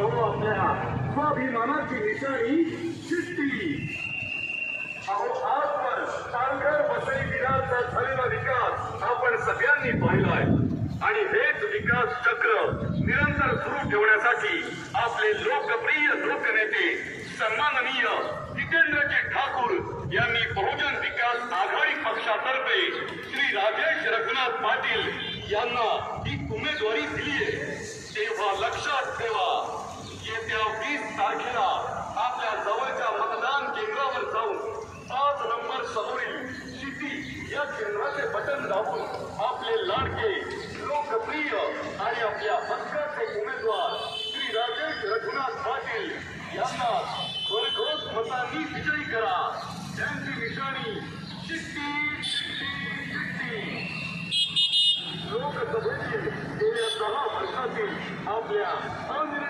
अहो आपल्या स्वाभिमानाची निशाणी शिट्टी. अहो आजवर पालघर वसई विरारचा झालेला विकास आपण सगळ्यांनी पाहिलाय आणि हेच विकास चक्र निरंतर सुरू ठेवण्यासाठी आपले लोकप्रिय लोकनेते सन्माननीय जितेंद्रजी ठाकूर यांनी बहुजन विकास आघाडी पक्षातर्फे श्री राजेश रघुनाथ पाटील यांना ही उमेदवारी दिली आहे. तेव्हा लक्षात ठेवा,